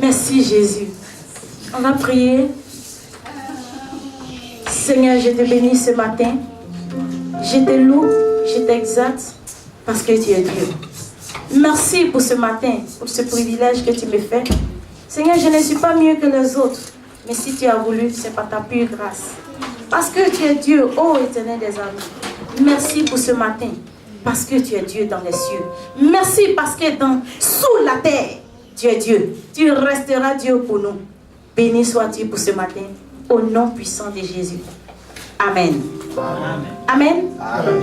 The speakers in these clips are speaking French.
Merci Jésus. On va prier. Seigneur, je te bénis ce matin. Je te loue, je t'exalte parce que tu es Dieu. Merci pour ce matin, pour ce privilège que tu me fais. Seigneur, je ne suis pas mieux que les autres. Mais si tu as voulu, c'est par ta pure grâce. Parce que tu es Dieu, ô éternel des armées. Merci pour ce matin. Parce que tu es Dieu dans les cieux. Merci parce que sous la terre, tu es Dieu. Tu resteras Dieu pour nous. Béni sois-tu pour ce matin. Au nom puissant de Jésus. Amen. Amen. Amen.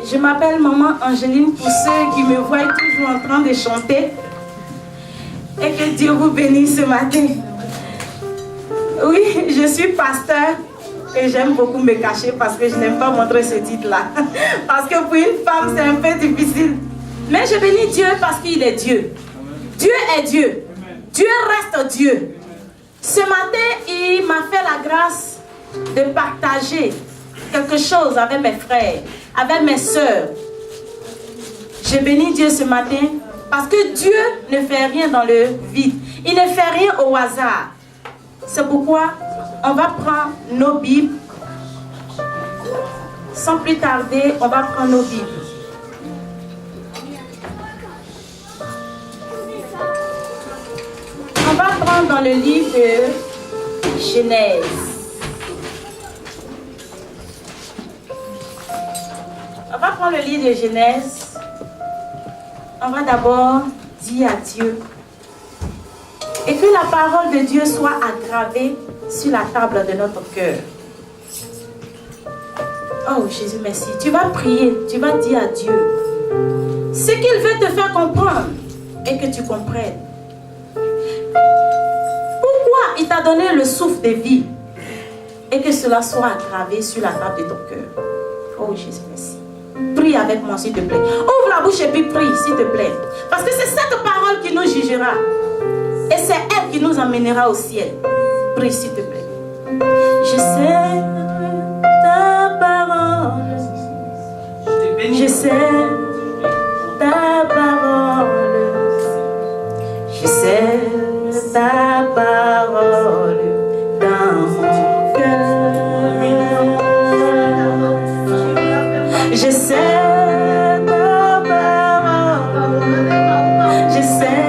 Je m'appelle Maman Angéline pour ceux qui me voient toujours en train de chanter. Et que Dieu vous bénisse ce matin. Oui, je suis pasteur et j'aime beaucoup me cacher parce que je n'aime pas montrer ce titre-là. Parce que pour une femme, c'est un peu difficile. Mais je bénis Dieu parce qu'il est Dieu. Dieu est Dieu. Dieu reste Dieu. Ce matin, il m'a fait la grâce de partager quelque chose avec mes frères, avec mes sœurs. Je bénis Dieu ce matin parce que Dieu ne fait rien dans le vide. Il ne fait rien au hasard. C'est pourquoi on va prendre nos Bibles. Sans plus tarder, on va prendre nos Bibles. On va prendre dans le livre de Genèse. On va prendre le livre de Genèse. On va d'abord dire à Dieu. Et que la parole de Dieu soit aggravée sur la table de notre cœur. Oh Jésus, merci. Tu vas prier, tu vas dire à Dieu ce qu'il veut te faire comprendre et que tu comprennes. Pourquoi il t'a donné le souffle de vie et que cela soit aggravé sur la table de ton cœur. Oh Jésus, merci. Prie avec moi s'il te plaît. Ouvre la bouche et puis prie s'il te plaît. Parce que c'est cette parole qui nous jugera. Et c'est elle qui nous amènera au ciel. Prie s'il te plaît. Je sais ta parole. Je sais ta parole. Je sais ta parole dans mon cœur. Je sais ta parole. Je sais.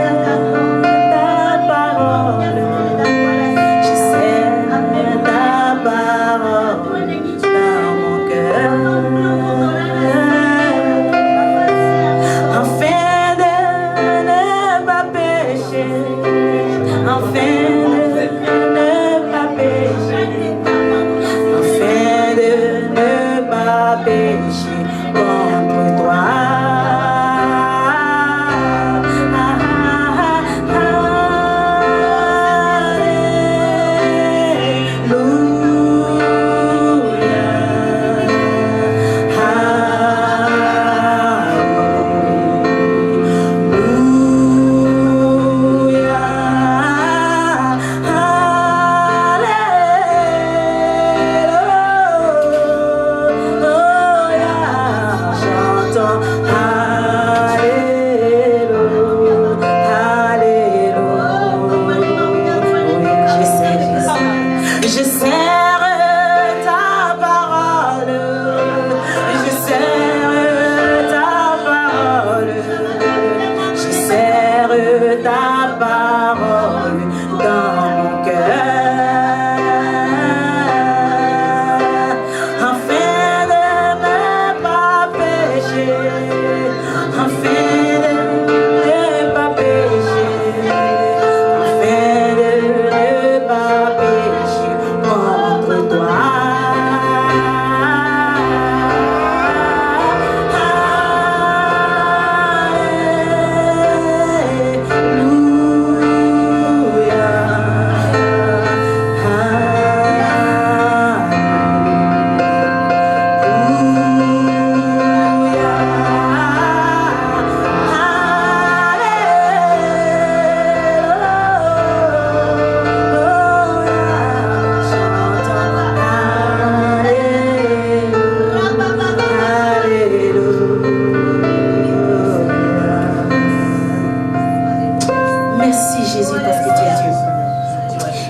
Merci Jésus parce que tu es Dieu.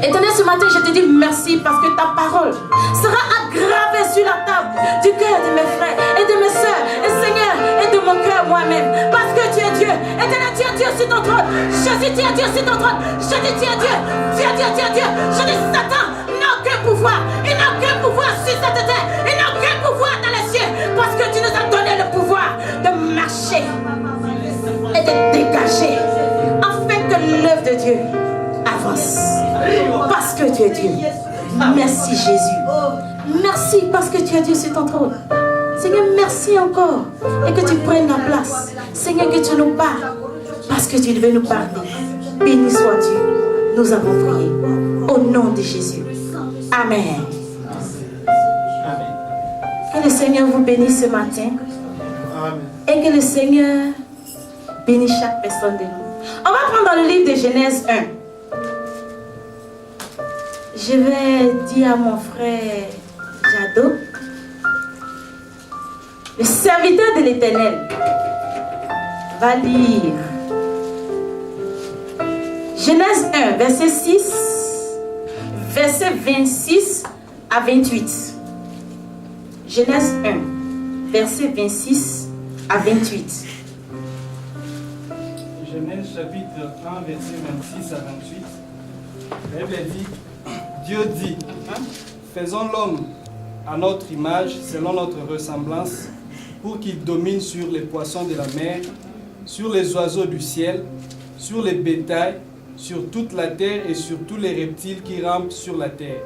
Éternel, ce matin, je te dis merci parce que ta parole sera aggravée sur la table du cœur de mes frères et de mes soeurs, et Seigneur, et de mon cœur moi-même. Parce que tu es Dieu. Éternel, tu es Dieu sur ton trône. Jésus, tu es Dieu sur ton trône. Je dis, tu es Dieu. Tu es Dieu, tu es Dieu. Je dis, Satan n'a aucun pouvoir. Il n'a aucun pouvoir sur cette terre. Il n'a aucun pouvoir dans les cieux. Parce que tu nous as donné le pouvoir de marcher et de dégager afin que l'œuvre de Dieu avance. Parce que tu es Dieu. Merci Jésus. Merci parce que tu es Dieu sur ton trône. Seigneur, merci encore. Et que tu prennes la place. Seigneur, que tu nous parles. Parce que tu veux nous parler. Béni sois-tu. Nous avons prié. Au nom de Jésus. Amen. Que le Seigneur vous bénisse ce matin. Et que le Seigneur bénisse chaque personne de nous. On va prendre dans le livre de Genèse 1. Je vais dire à mon frère Jado, le serviteur de l'Éternel va lire Genèse 1, verset 6, verset 26 à 28. Genèse 1, verset 26 à 28. Genèse chapitre 1, verset 26 à 28. La Bible dit, Dieu dit, faisons l'homme à notre image, selon notre ressemblance, pour qu'il domine sur les poissons de la mer, sur les oiseaux du ciel, sur les bétails, sur toute la terre et sur tous les reptiles qui rampent sur la terre.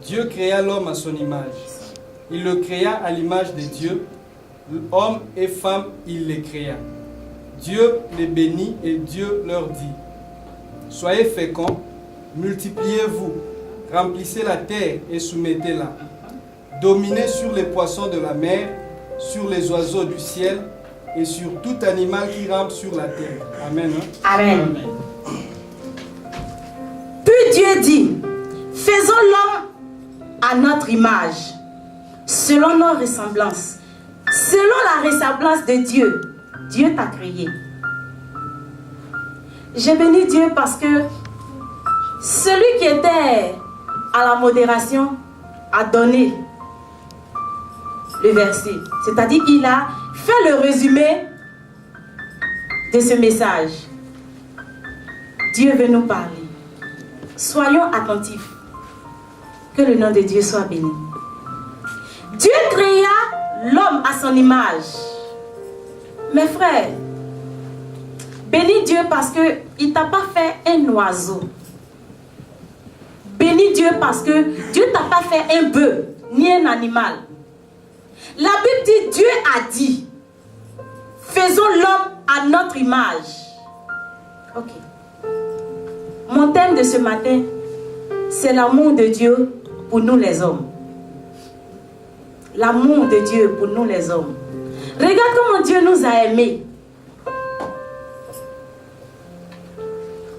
Dieu créa l'homme à son image. Il le créa à l'image de Dieu. Homme et femme, il les créa. Dieu les bénit et Dieu leur dit, soyez féconds, multipliez-vous, remplissez la terre et soumettez-la. Dominez sur les poissons de la mer, sur les oiseaux du ciel et sur tout animal qui rampe sur la terre. Amen. Amen. Puis Dieu dit, faisons l'homme à notre image, selon nos ressemblances. Selon la ressemblance de Dieu, Dieu t'a créé. J'ai béni Dieu parce que celui qui était à la modération a donné le verset. C'est-à-dire qu'il a fait le résumé de ce message. Dieu veut nous parler. Soyons attentifs. Que le nom de Dieu soit béni. Dieu créa l'homme à son image. Mes frères, bénis Dieu parce qu'il ne t'a pas fait un oiseau. Bénis Dieu parce que Dieu ne t'a pas fait un bœuf, ni un animal. La Bible dit, Dieu a dit, faisons l'homme à notre image. Ok. Mon thème de ce matin, c'est l'amour de Dieu pour nous les hommes. L'amour de Dieu pour nous les hommes. Regarde comment Dieu nous a aimés.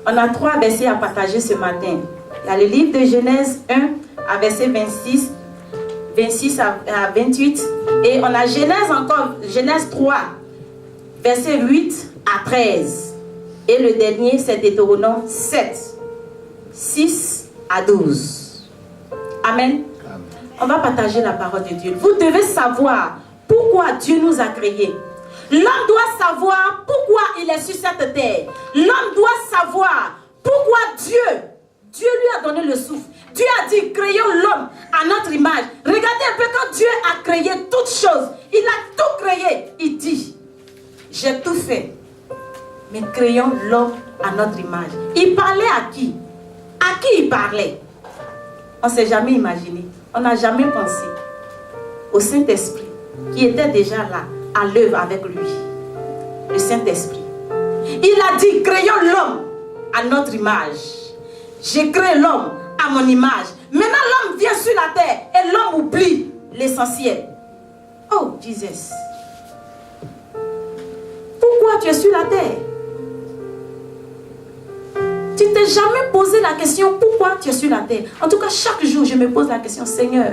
On a 3 versets à partager ce matin. Il y a le livre de Genèse 1 à verset 26 à 28. Et on a Genèse encore, Genèse 3, verset 8 à 13. Et le dernier, c'est Deutéronome 7, 6 à 12. Amen. On va partager la parole de Dieu. Vous devez savoir pourquoi Dieu nous a créés. L'homme doit savoir pourquoi il est sur cette terre. L'homme doit savoir pourquoi Dieu lui a donné le souffle. Dieu a dit, créons l'homme à notre image. Regardez un peu quand Dieu a créé toutes choses. Il a tout créé. Il dit, j'ai tout fait. Mais créons l'homme à notre image. Il parlait à qui? À qui il parlait? On ne s'est jamais imaginé. On n'a jamais pensé au Saint-Esprit qui était déjà là, à l'œuvre avec lui. Le Saint-Esprit. Il a dit, créons l'homme à notre image. J'ai créé l'homme à mon image. Maintenant, l'homme vient sur la terre et l'homme oublie l'essentiel. Oh, Jesus. Pourquoi tu es sur la terre? Tu t'es jamais posé la question pourquoi tu es sur la terre. En tout cas, chaque jour, je me pose la question, Seigneur,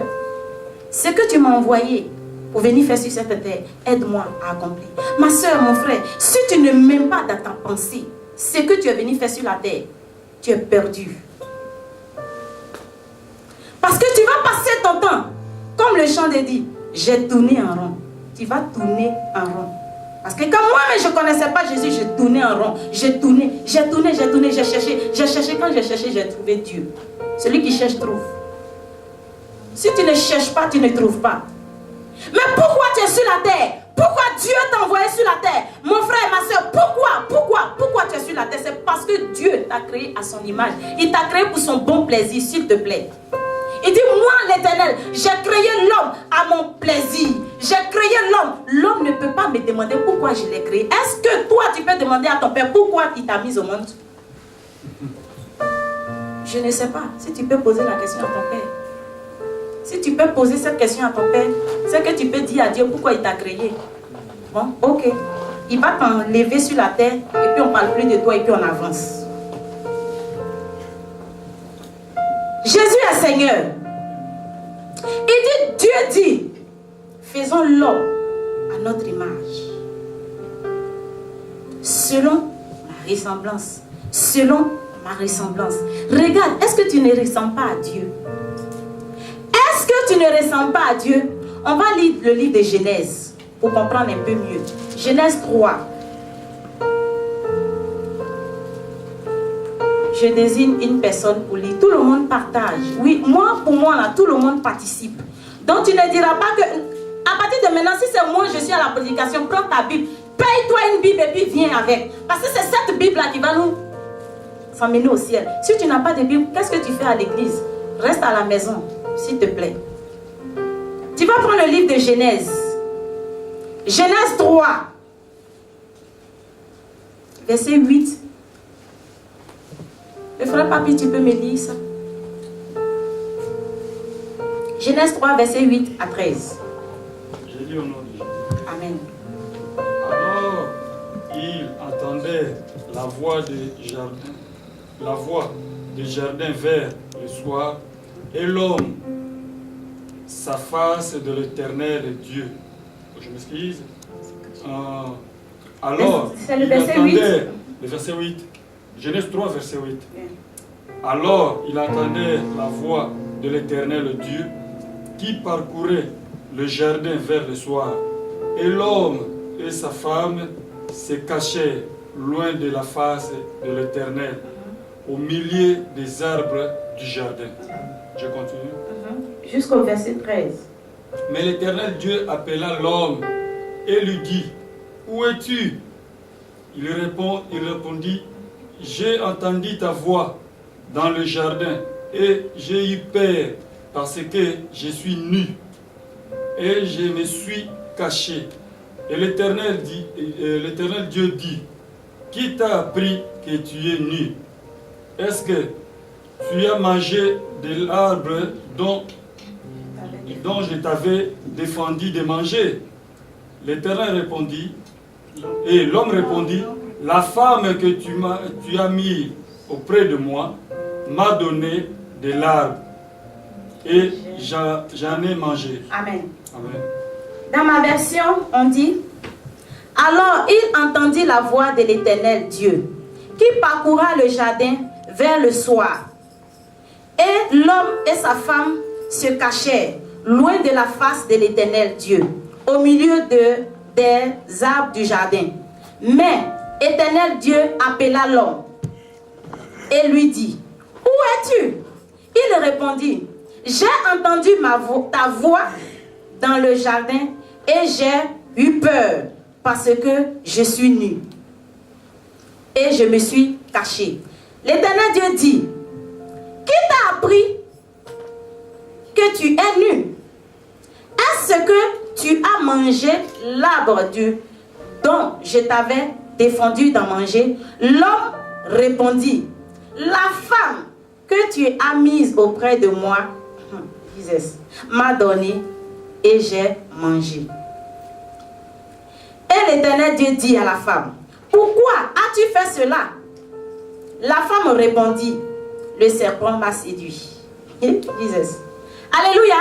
ce que tu m'as envoyé pour venir faire sur cette terre, aide-moi à accomplir. Ma soeur, mon frère, si tu ne m'aimes pas dans ta pensée, ce que tu es venu faire sur la terre, tu es perdu. Parce que tu vas passer ton temps, comme le chant dit, j'ai tourné en rond. Tu vas tourner en rond. Parce que quand moi-même je ne connaissais pas Jésus, j'ai tourné en rond. J'ai tourné, j'ai cherché. Quand j'ai cherché, j'ai trouvé Dieu. Celui qui cherche, trouve. Si tu ne cherches pas, tu ne trouves pas. Mais pourquoi tu es sur la terre? Pourquoi Dieu t'a envoyé sur la terre? Mon frère et ma soeur, pourquoi tu es sur la terre? C'est parce que Dieu t'a créé à son image. Il t'a créé pour son bon plaisir, s'il te plaît. Il dit, moi l'Éternel, j'ai créé l'homme à mon plaisir. J'ai créé l'homme. L'homme ne peut pas me demander pourquoi je l'ai créé. Est-ce que toi, tu peux demander à ton père pourquoi il t'a mis au monde? Je ne sais pas. Si tu peux poser la question à ton père. Si tu peux poser cette question à ton père, c'est que tu peux dire à Dieu pourquoi il t'a créé. Bon, ok. Il va t'enlever sur la terre et puis on ne parle plus de toi et puis on avance. Jésus est Seigneur. Il dit, Dieu dit, faisons l'homme à notre image. Selon ma ressemblance. Selon ma ressemblance. Regarde, est-ce que tu ne ressembles pas à Dieu? Est-ce que tu ne ressembles pas à Dieu? On va lire le livre de Genèse pour comprendre un peu mieux. Genèse 3. Je désigne une personne pour lire. Tout le monde partage. Oui, pour moi, là, tout le monde participe. Donc, tu ne diras pas que, à partir de maintenant, si c'est moi, je suis à la prédication, prends ta Bible, paye-toi une Bible et puis viens avec. Parce que c'est cette Bible-là qui va nous s'emmener au ciel. Si tu n'as pas de Bible, qu'est-ce que tu fais à l'église? Reste à la maison, s'il te plaît. Tu vas prendre le livre de Genèse. Genèse 3. Verset 8. Le frère Papi, tu peux me lire ça? Genèse 3, verset 8 à 13. J'ai lu au nom de Jésus. Amen. Alors, il entendait la voix des jardins vers le soir, et l'homme, sa face de l'Éternel Dieu. Je m'excuse. Alors, c'est le il verset entendait, 8. le verset 8. Genèse 3, verset 8. Alors, il entendait la voix de l'Éternel Dieu qui parcourait le jardin vers le soir. Et l'homme et sa femme se cachaient loin de la face de l'Éternel, au milieu des arbres du jardin. Je continue. Jusqu'au verset 13. Mais l'Éternel Dieu appela l'homme et lui dit, où es-tu? Il répondit, j'ai entendu ta voix dans le jardin et j'ai eu peur parce que je suis nu et je me suis caché. Et l'Éternel Dieu dit, qui t'a appris que tu es nu? Est-ce que tu as mangé de l'arbre dont je t'avais défendu de manger? L'Éternel répondit, et l'homme répondit, la femme que tu as mis auprès de moi m'a donné de l'arbre et j'en ai mangé. Amen. Amen. Dans ma version, on dit, alors il entendit la voix de l'Éternel Dieu qui parcourra le jardin vers le soir. Et l'homme et sa femme se cachèrent loin de la face de l'Éternel Dieu, au milieu des arbres du jardin. Mais l'Éternel Dieu appela l'homme et lui dit, où es-tu? Il répondit, j'ai entendu ta voix dans le jardin et j'ai eu peur parce que je suis nu et je me suis caché. L'Éternel Dieu dit, qui t'a appris que tu es nu? Est-ce que tu as mangé l'arbre dont je t'avais défendu d'en manger? L'homme répondit, la femme que tu as mise auprès de moi m'a donné et j'ai mangé. Et l'Éternel Dieu dit à la femme, pourquoi as-tu fait cela? La femme répondit, le serpent m'a séduit. Alléluia.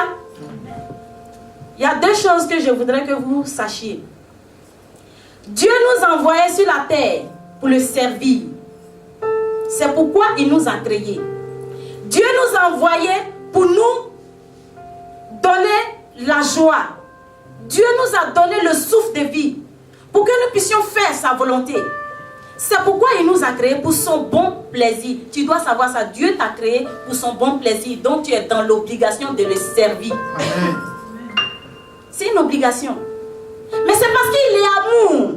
Il y a deux choses que je voudrais que vous sachiez. Dieu nous envoyait sur la terre pour le servir. pourquoi il nous a créés. Dieu nous a envoyés pour nous donner la joie. Dieu nous a donné le souffle de vie pour que nous puissions faire sa volonté. C'est pourquoi il nous a créés pour son bon plaisir. Tu dois savoir ça. Dieu t'a créé pour son bon plaisir. Donc tu es dans l'obligation de le servir. Amen. C'est une obligation. Mais c'est parce qu'il est amour.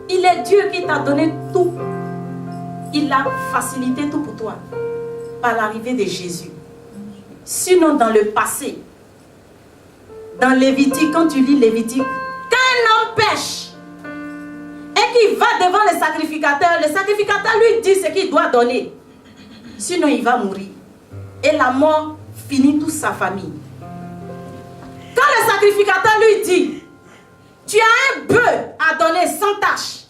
Il est Dieu qui t'a donné tout. Il a facilité tout pour toi par l'arrivée de Jésus. Sinon, dans le passé, dans Lévitique, quand tu lis Lévitique, quand un homme pêche et qu'il va devant le sacrificateur lui dit ce qu'il doit donner. Sinon, il va mourir. Et la mort finit toute sa famille. Quand le sacrificateur lui dit, tu as un bœuf à donner sans tache,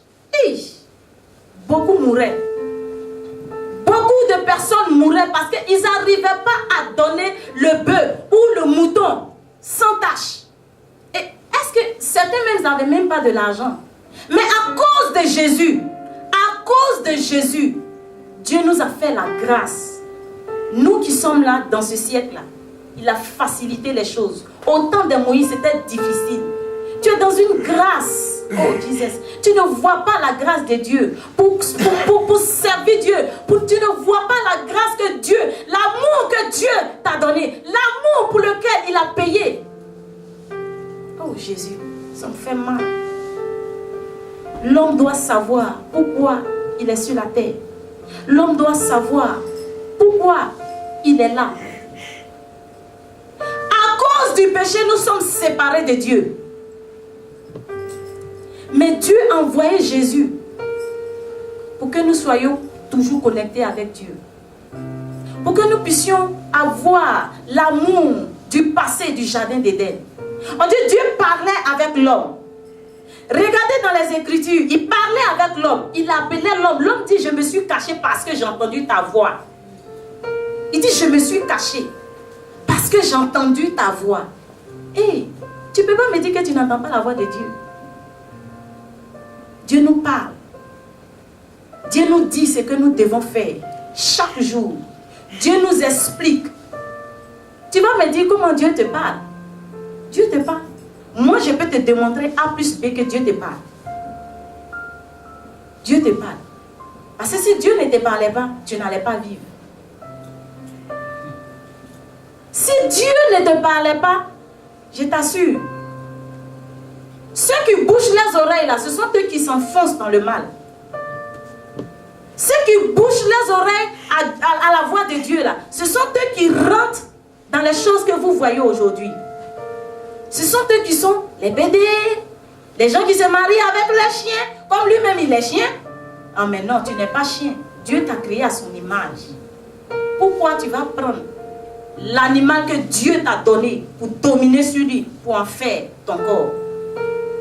beaucoup mouraient. Beaucoup de personnes mouraient parce qu'ils n'arrivaient pas à donner le bœuf ou le mouton sans tache. Et est-ce que certains même n'avaient même pas de l'argent? Mais à cause de Jésus, Dieu nous a fait la grâce. Nous qui sommes là dans ce siècle-là, il a facilité les choses. Au temps de Moïse, c'était difficile. Tu es dans une grâce. Oh Jesus, tu ne vois pas la grâce de Dieu pour servir Dieu. Tu ne vois pas la grâce que Dieu, l'amour que Dieu t'a donné, l'amour pour lequel il a payé. Oh Jésus, ça me fait mal. L'homme doit savoir pourquoi il est sur la terre. L'homme doit savoir pourquoi il est là. À cause du péché, nous sommes séparés de Dieu. Mais Dieu a envoyé Jésus pour que nous soyons toujours connectés avec Dieu. Pour que nous puissions avoir l'amour du passé du jardin d'Éden. On dit Dieu parlait avec l'homme. Regardez dans les Écritures, il parlait avec l'homme. Il appelait l'homme. L'homme dit, je me suis caché parce que j'ai entendu ta voix. Il dit, je me suis caché parce que j'ai entendu ta voix. Hey, tu ne peux pas me dire que tu n'entends pas la voix de Dieu. Dieu nous parle. Dieu nous dit ce que nous devons faire chaque jour. Dieu nous explique. Tu vas me dire comment Dieu te parle. Dieu te parle. Moi, je peux te démontrer A plus B que Dieu te parle. Dieu te parle. Parce que si Dieu ne te parlait pas, tu n'allais pas vivre. Si Dieu ne te parlait pas, je t'assure, ceux qui bouchent les oreilles là, ce sont eux qui s'enfoncent dans le mal. Ceux qui bouchent les oreilles à la voix de Dieu là, ce sont eux qui rentrent dans les choses que vous voyez aujourd'hui. Ce sont eux qui sont les BD, les gens qui se marient avec les chiens, comme lui-même il est chien. Ah mais non, tu n'es pas chien. Dieu t'a créé à son image. Pourquoi tu vas prendre l'animal que Dieu t'a donné pour dominer sur lui, pour en faire ton corps?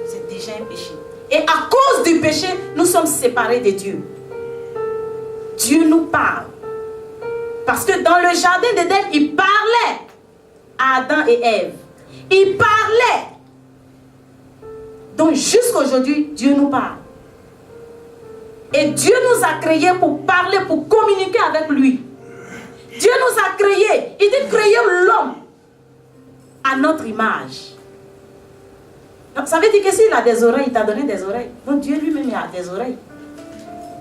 C'est déjà un péché. Et à cause du péché, nous sommes séparés de Dieu. Dieu nous parle. Parce que dans le jardin d'Éden, il parlait à Adam et Ève. Il parlait. Donc jusqu'à aujourd'hui, Dieu nous parle. Et Dieu nous a créés pour parler, pour communiquer avec lui. Dieu nous a créés. Il dit créer l'homme à notre image. Donc, ça veut dire que s'il a des oreilles, il t'a donné des oreilles. Donc Dieu lui-même a des oreilles.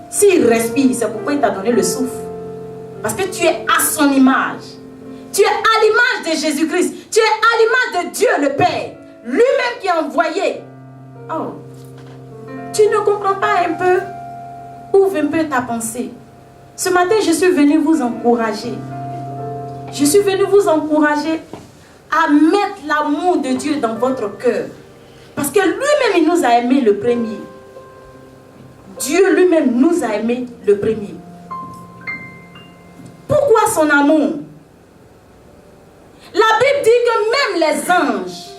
S'il respire, c'est pourquoi il t'a donné le souffle. Parce que tu es à son image. Tu es à l'image de Jésus-Christ. Tu es à l'image de Dieu le Père. Lui-même qui a envoyé. Oh, tu ne comprends pas un peu? Ouvre un peu ta pensée. Ce matin, je suis venu vous encourager. Je suis venu vous encourager à mettre l'amour de Dieu dans votre cœur. Parce que lui-même, il nous a aimés le premier. Dieu lui-même nous a aimés le premier. Pourquoi son amour? La Bible dit que même les anges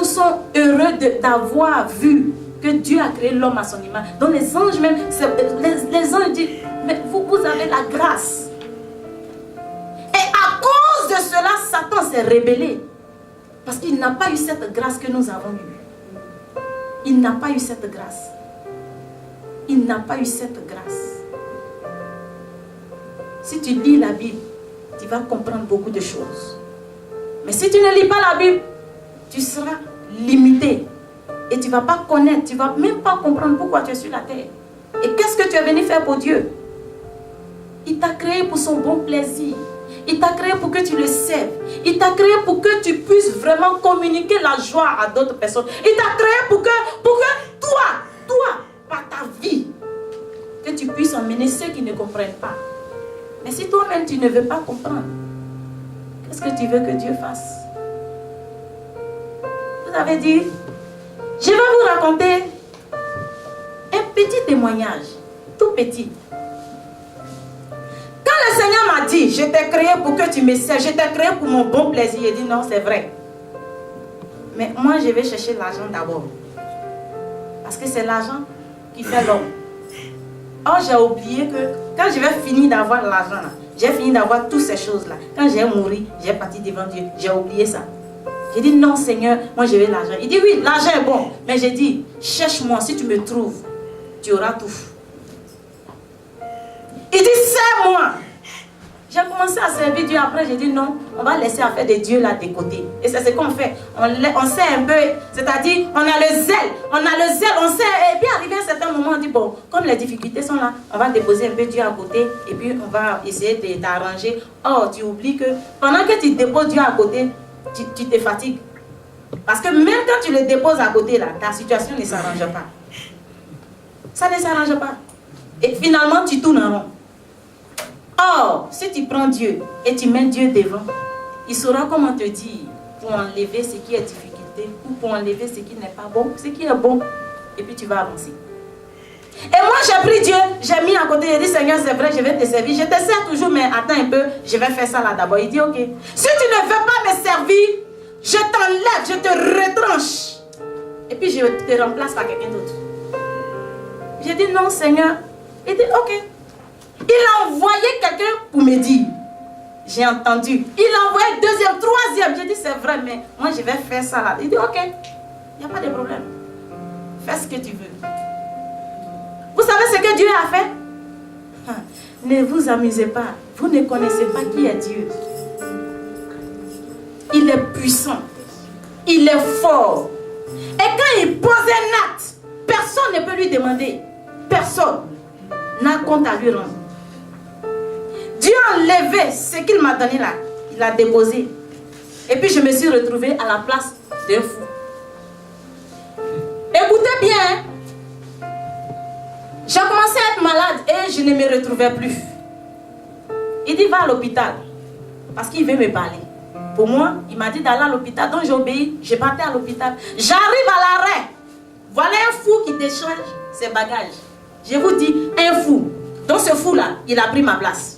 sont heureux d'avoir vu que Dieu a créé l'homme à son image. Donc les anges même, les anges disent, mais vous avez la grâce. Et à cause de cela, Satan s'est rébellé. Parce qu'il n'a pas eu cette grâce que nous avons eue. il n'a pas eu cette grâce. Il n'a pas eu cette grâce. Si tu lis la Bible, tu vas comprendre beaucoup de choses. Mais si tu ne lis pas la Bible, tu seras limité. Et tu ne vas pas connaître, tu ne vas même pas comprendre pourquoi tu es sur la terre. Et qu'est-ce que tu es venu faire pour Dieu? Il t'a créé pour son bon plaisir. Il t'a créé pour que tu le serves. Il t'a créé pour que tu puisses vraiment communiquer la joie à d'autres personnes. Il t'a créé pour que toi, par ta vie, que tu puisses emmener ceux qui ne comprennent pas. Mais si toi-même tu ne veux pas comprendre, qu'est-ce que tu veux que Dieu fasse? Vous avez dit, je vais vous raconter un petit témoignage, tout petit. Quand le Seigneur m'a dit, je t'ai créé pour que tu me serves, je t'ai créé pour mon bon plaisir, il dit non, c'est vrai. Mais moi, je vais chercher l'argent d'abord. Parce que c'est l'argent qui fait l'homme. Or, j'ai oublié que quand je vais finir d'avoir l'argent, j'ai fini d'avoir toutes ces choses-là. Quand j'ai mouru, j'ai parti devant Dieu. J'ai oublié ça. J'ai dit non, Seigneur, moi je veux l'argent. Il dit oui, l'argent est bon. Mais j'ai dit, cherche-moi, si tu me trouves, tu auras tout. Il dit, sers-moi. J'ai commencé à servir Dieu. Après, j'ai dit non, on va laisser affaire de Dieu là de côté. Et c'est ce qu'on fait. On sait un peu, c'est-à-dire, on a le zèle. On sait. Et puis, arrivé à un certain moment, on dit bon, comme les difficultés sont là, on va déposer un peu Dieu à côté. Et puis, on va essayer de t'arranger. Or, tu oublies que pendant que tu déposes Dieu à côté, tu te fatigues. Parce que même quand tu le déposes à côté, là, ta situation ne s'arrange pas. Ça ne s'arrange pas. Et finalement, tu tournes en rond. Or, si tu prends Dieu et tu mets Dieu devant, il saura comment te dire pour enlever ce qui est difficulté ou pour enlever ce qui n'est pas bon, ce qui est bon. Et puis tu vas avancer. Et moi, j'ai pris Dieu, j'ai mis à côté, j'ai dit, Seigneur, c'est vrai, je vais te servir. Je te sers toujours, mais attends un peu, je vais faire ça là d'abord. Il dit, ok. Si tu ne veux pas me servir, je t'enlève, je te retranche. Et puis je te remplace par quelqu'un d'autre. J'ai dit, non, Seigneur. Il dit, ok. Il a envoyé quelqu'un pour me dire. J'ai entendu. Il a envoyé deuxième, troisième. J'ai dit, c'est vrai, mais moi, je vais faire ça là. Il dit, ok. Il n'y a pas de problème. Fais ce que tu veux. Vous savez ce que Dieu a fait? Ne vous amusez pas. Vous ne connaissez pas qui est Dieu. Il est puissant. Il est fort. Et quand il pose un acte, personne ne peut lui demander. Personne n'a compte à lui rendre. Dieu a enlevé ce qu'il m'a donné là. Il a déposé. Et puis je me suis retrouvée à la place d'un fou. Écoutez bien. Hein? J'ai commencé à être malade et je ne me retrouvais plus. Il dit va à l'hôpital. Parce qu'il veut me parler. Pour moi, il m'a dit d'aller à l'hôpital. Donc j'ai obéi. Je partais à l'hôpital. J'arrive à l'arrêt. Voilà un fou qui décharge ses bagages. Je vous dis, un fou. Donc ce fou-là, il a pris ma place.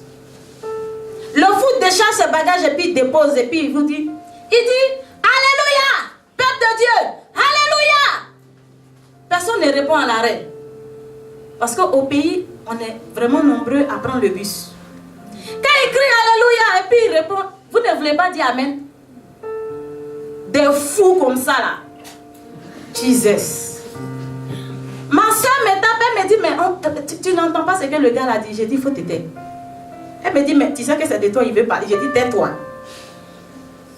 Le fou décharge ses bagages et puis il dépose. Et puis il vous dit, il dit, Alléluia, peuple de Dieu, Alléluia. Personne ne répond à l'arrêt. Parce qu'au pays, on est vraiment nombreux à prendre le bus. Quand il crie Alléluia et puis il répond, vous ne voulez pas dire Amen? Des fous comme ça là. Jesus. Ma soeur me tape, elle me dit, mais tu n'entends pas ce que le gars a dit. J'ai dit, il faut te taire. Elle me dit, mais tu sais que c'est de toi, il veut parler. J'ai dit, tais-toi.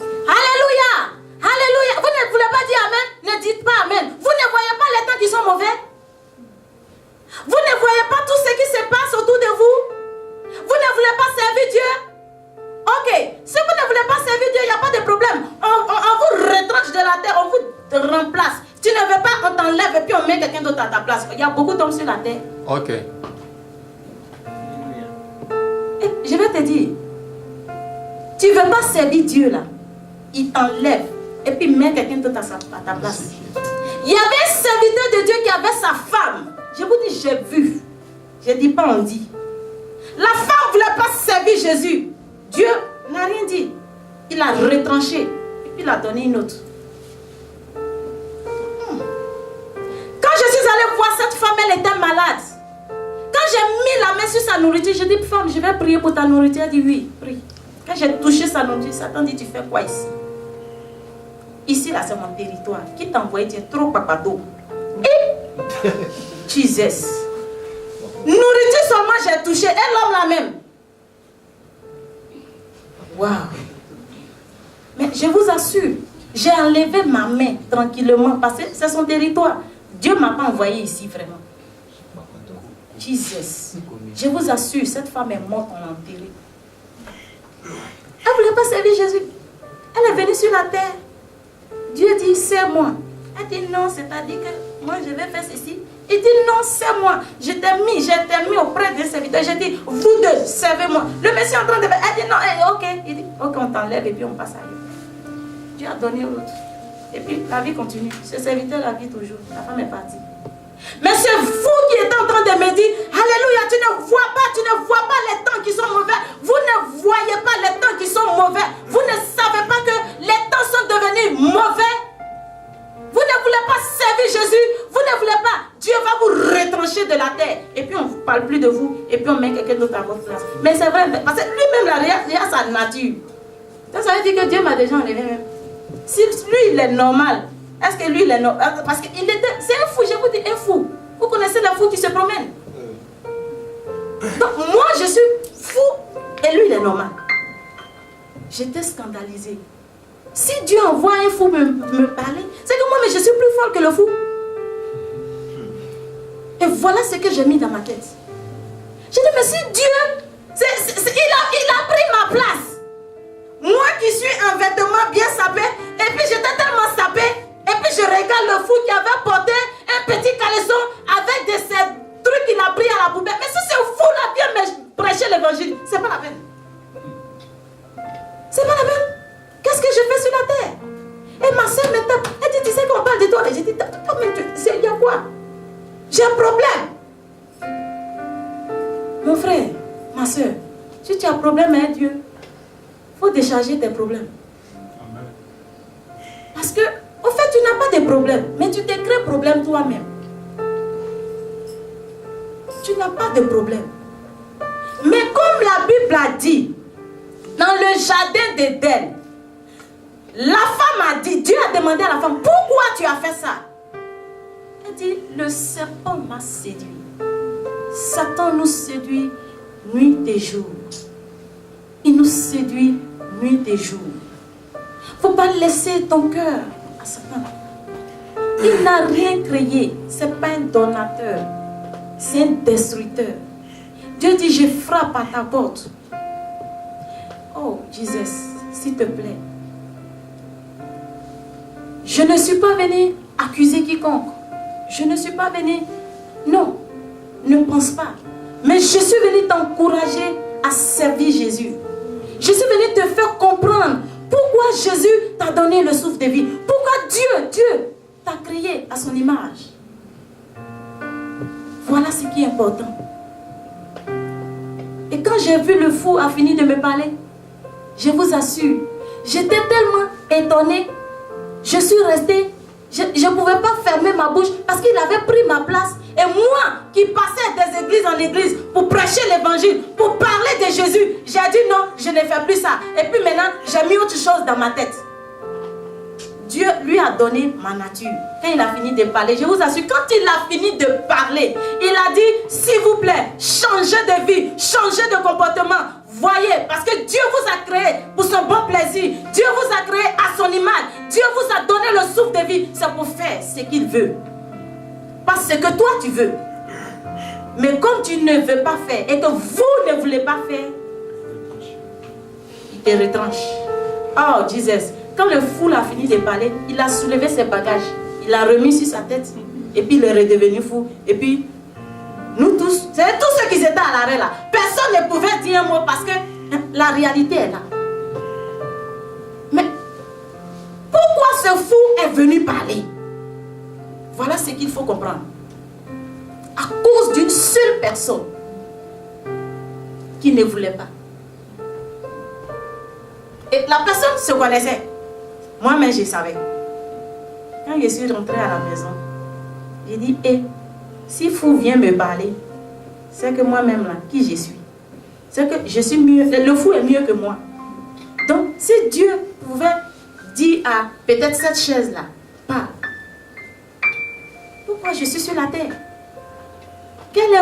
Alléluia. Alléluia. Vous ne voulez pas dire Amen? Ne dites pas Amen. Vous ne voyez pas les temps qui sont mauvais? Vous ne voyez pas tout ce qui se passe autour de vous? Vous ne voulez pas servir Dieu? Ok. Si vous ne voulez pas servir Dieu, il n'y a pas de problème. On vous retranche de la terre, on vous remplace. Tu ne veux pas, on t'enlève et puis on met quelqu'un d'autre à ta place. Il y a beaucoup d'hommes sur la terre. Ok. Et je vais te dire, tu ne veux pas servir Dieu là. Il t'enlève et puis met quelqu'un d'autre à ta place. Il y avait un serviteur de Dieu qui avait sa femme. Je vous dis, j'ai vu. Je ne dis pas on dit. La femme ne voulait pas servir Jésus. Dieu n'a rien dit. Il a retranché et puis il a donné une autre. Quand je suis allée voir cette femme, elle était malade. Quand j'ai mis la main sur sa nourriture, j'ai dit, femme, je vais prier pour ta nourriture. Elle dit, oui, prie. Quand j'ai touché sa nourriture, Satan dit, tu fais quoi ici? Ici, là, c'est mon territoire. Qui t'a envoyé? Tu es trop papado. Et Jesus. Nourriture seulement j'ai touché. Et l'homme là même. Waouh. Mais je vous assure, j'ai enlevé ma main tranquillement parce que c'est son territoire. Dieu ne m'a pas envoyé ici vraiment. Jesus. Je vous assure, cette femme est morte, on l'a enterrée. Elle ne voulait pas servir Jésus. Elle est venue sur la terre. Dieu dit, c'est moi. Elle dit non, c'est-à-dire que moi je vais faire ceci. Il dit non, c'est moi. Je t'ai mis auprès des serviteurs. J'ai dit, vous deux, servez-moi. Le monsieur est en train de faire. Elle dit non, ok. Il dit, ok, on t'enlève et puis on passe ailleurs. Dieu a donné l'autre. Et puis la vie continue. Ce serviteur la vie toujours. La femme est partie. Mais c'est vous qui êtes en train de me dire, alléluia, tu ne vois pas les temps qui sont mauvais. Vous ne voyez pas les temps qui sont mauvais. Vous ne savez pas que les temps sont devenus mauvais. Vous ne voulez pas servir Jésus. Vous ne voulez pas. Dieu va vous retrancher de la terre. Et puis on ne parle plus de vous. Et puis on met quelqu'un d'autre à votre place. Mais c'est vrai, parce que lui-même, il a sa nature. Ça veut dire que Dieu m'a déjà enlevé même. Si lui, il est normal. Est-ce que lui, il est normal? Parce qu'il était... C'est un fou, je vous dis, un fou. Vous connaissez les fous qui se promènent. Donc moi, je suis fou. Et lui, il est normal. J'étais scandalisée. Si Dieu envoie un fou me parler, c'est que moi, mais je suis plus folle que le fou. Et voilà ce que j'ai mis dans ma tête. J'ai dit, mais si Dieu, il a pris ma place. Moi qui suis en vêtement bien sapé, et puis j'étais tellement sapé, et puis je regarde le fou qui avait porté un petit caleçon avec ces trucs qu'il a pris à la poubelle. Mais si ce fou-là vient me prêcher l'évangile, c'est pas la peine. C'est pas la peine. Qu'est-ce que je fais sur la terre? Et ma soeur me tape. Elle dit, tu sais qu'on parle de toi. Et j'ai dit, il y a quoi? J'ai un problème. Mon frère, ma soeur, si tu as un problème avec Dieu, il faut décharger tes problèmes. Amen. Parce que, au fait, tu n'as pas de problème, mais tu te crées problème toi-même. Tu n'as pas de problème. Mais comme la Bible a dit, dans le jardin d'Éden, la femme a dit, Dieu a demandé à la femme, pourquoi tu as fait ça? Elle dit, le serpent m'a séduit. Satan nous séduit nuit et jour. Il nous séduit nuit et jour. Il ne faut pas laisser ton cœur à Satan. Il n'a rien créé. Ce n'est pas un donateur. C'est un destructeur. Dieu dit, je frappe à ta porte. Oh, Jesus, s'il te plaît. Je ne suis pas venu accuser quiconque. Je ne suis pas venu... Non, ne pense pas. Mais je suis venu t'encourager à servir Jésus. Je suis venu te faire comprendre pourquoi Jésus t'a donné le souffle de vie. Pourquoi Dieu t'a créé à son image. Voilà ce qui est important. Et quand j'ai vu le fou a fini de me parler, je vous assure, j'étais tellement étonnée. Je suis restée, je ne pouvais pas fermer ma bouche parce qu'il avait pris ma place. Et moi qui passais des églises en église pour prêcher l'évangile, pour parler de Jésus, j'ai dit non, je ne fais plus ça. Et puis maintenant, j'ai mis autre chose dans ma tête. Dieu lui a donné ma nature. Quand il a fini de parler, je vous assure, quand il a fini de parler, il a dit, s'il vous plaît, changez de vie, changez de comportement. Voyez, parce que Dieu vous a créé pour son bon plaisir. Dieu vous a créé à son image. Dieu vous a donné le souffle de vie. C'est pour faire ce qu'il veut. Parce que toi tu veux. Mais comme tu ne veux pas faire et que vous ne voulez pas faire, il te retranche. Oh, Jesus. Quand le fou a fini de parler, il a soulevé ses bagages. Il l'a remis sur sa tête. Et puis il est redevenu fou. Et puis, nous tous, c'est tous ceux qui étaient à l'arrêt là. Personne ne pouvait dire un mot parce que la réalité est là. Mais pourquoi ce fou est venu parler? Voilà ce qu'il faut comprendre. À cause d'une seule personne qui ne voulait pas. Et la personne se connaissait. Moi-même, je savais. Quand je suis rentrée à la maison, j'ai dit, si fou vient me parler, c'est que moi-même là, qui je suis. C'est que je suis mieux, le fou est mieux que moi. Donc, si Dieu pouvait dire à peut-être cette chaise-là, parle. Pourquoi je suis sur la terre? Quel